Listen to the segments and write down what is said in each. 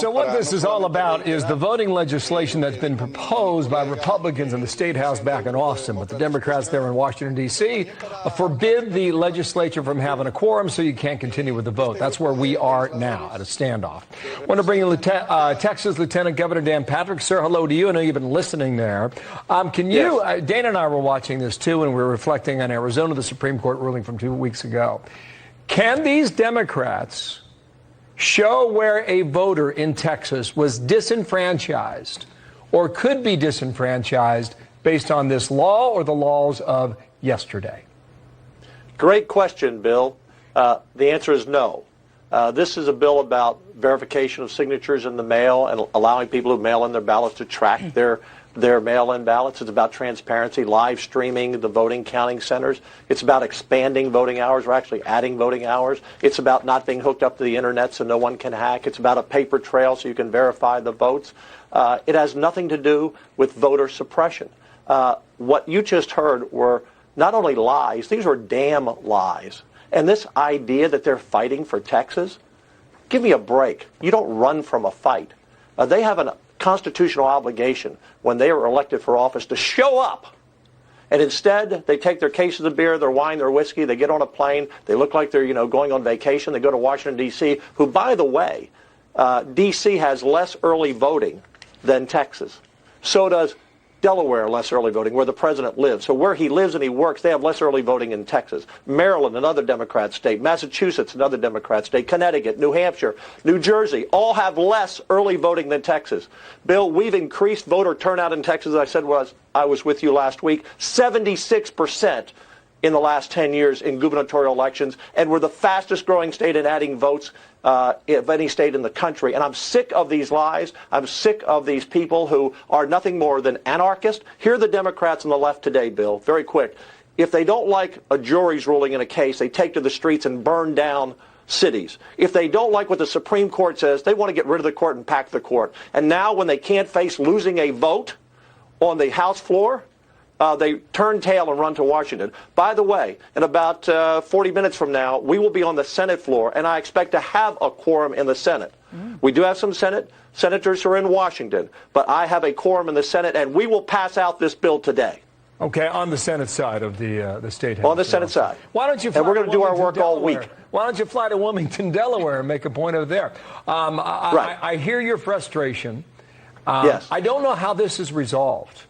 So what this is all about is the voting legislation that's been proposed by Republicans in the State House back in Austin. But the Democrats there in Washington, D.C. forbid the legislature from having a quorum, so you can't continue with the vote. That's where we are now, at a standoff. I want to bring in Texas Lieutenant Governor Dan Patrick. Sir, hello to you. I know you've been listening there. Can you, yes. Dana and I were watching this too, and we were reflecting on Arizona, the Supreme Court ruling from 2 weeks ago. Can these Democrats show where a voter in Texas was disenfranchised or could be disenfranchised based on this law or the laws of yesterday? Great question, Bill. The answer is no. This is a bill about verification of signatures in the mail and allowing people who mail in their ballots to track their mail-in ballots. It's about transparency, live streaming the voting counting centers. It's about expanding voting hours. We're actually adding voting hours. It's about not being hooked up to the internet so no one can hack. It's about a paper trail so you can verify the votes. It has nothing to do with voter suppression. What you just heard were not only lies, these were damn lies. And this idea that they're fighting for Texas, give me a break. You don't run from a fight. They have a constitutional obligation when they are elected for office to show up. And instead, they take their cases of beer, their wine, their whiskey, they get on a plane, they look like they're, going on vacation, they go to Washington, D.C., who, by the way, D.C. has less early voting than Texas. So does Delaware, less early voting, where the president lives. So where he lives and he works, they have less early voting in Texas. Maryland, another Democrat state. Massachusetts, another Democrat state. Connecticut, New Hampshire, New Jersey, all have less early voting than Texas. Bill, we've increased voter turnout in Texas, as I said, I was with you last week, 76% in the last 10 years in gubernatorial elections, and we're the fastest growing state in adding votes of any state in the country. And I'm sick of these lies. I'm sick of these people who are nothing more than anarchists. Here are the Democrats on the left today, Bill, very quick. If they don't like a jury's ruling in a case, they take to the streets and burn down cities. If they don't like what the Supreme Court says, they want to get rid of the court and pack the court. And now when they can't face losing a vote on the House floor, they turn tail and run to Washington. By the way, in about 40 minutes from now, we will be on the Senate floor, and I expect to have a quorum in the Senate. We do have some senators who are in Washington, but I have a quorum in the Senate, and we will pass out this bill today. Okay, on the Senate side of the State House. On the Senate side. Why don't you fly and we're going to do our work all Delaware? week. Why don't you fly to Wilmington, Delaware, and make a point of there? Right. I hear your frustration. Yes. I don't know how this is resolved.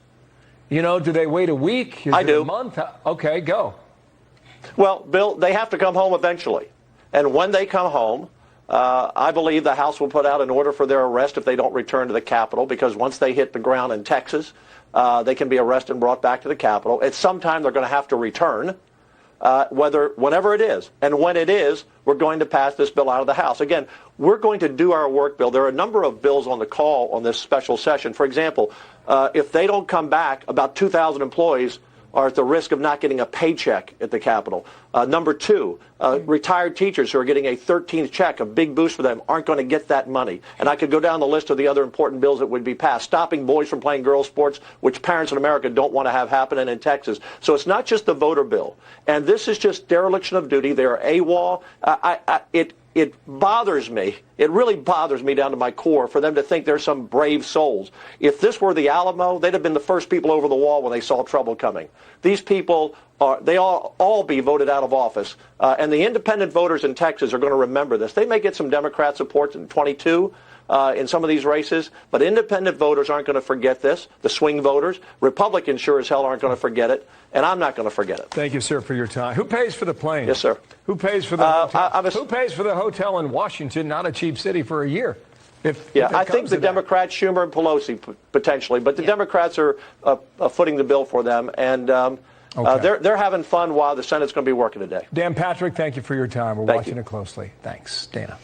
Do they wait a week? Is I it do. A month? Okay, go. Well, Bill, they have to come home eventually. And when they come home, I believe the House will put out an order for their arrest if they don't return to the Capitol, because once they hit the ground in Texas, they can be arrested and brought back to the Capitol. At some time, they're going to have to return, whenever it is. And when it is, we're going to pass this bill out of the House. Again, we're going to do our work, Bill. There are a number of bills on the call on this special session. For example, if they don't come back, about 2,000 employees are at the risk of not getting a paycheck at the Capitol. Number two, retired teachers who are getting a 13th check, a big boost for them, aren't going to get that money. And I could go down the list of the other important bills that would be passed. Stopping boys from playing girls' sports, which parents in America don't want to have happen, and in Texas. So it's not just the voter bill. And this is just dereliction of duty. They are AWOL. It bothers me. It really bothers me down to my core for them to think they're some brave souls. If this were the Alamo, they'd have been the first people over the wall when they saw trouble coming. These people they all be voted out of office. And the independent voters in Texas are going to remember this. They may get some Democrat support in 22 in some of these races, but independent voters aren't going to forget this. The swing voters, Republicans sure as hell aren't going to forget it, and I'm not going to forget it. Thank you, sir, for your time. Who pays for the plane? Yes, sir. Who pays for the hotel? Who pays for the hotel in Washington, not a cheap city, for a year? I think the Democrats, Schumer and Pelosi, potentially, but the Democrats are footing the bill for them, and they're having fun while the Senate's going to be working today. Dan Patrick, thank you for your time. We're watching it closely. Thanks, Dana.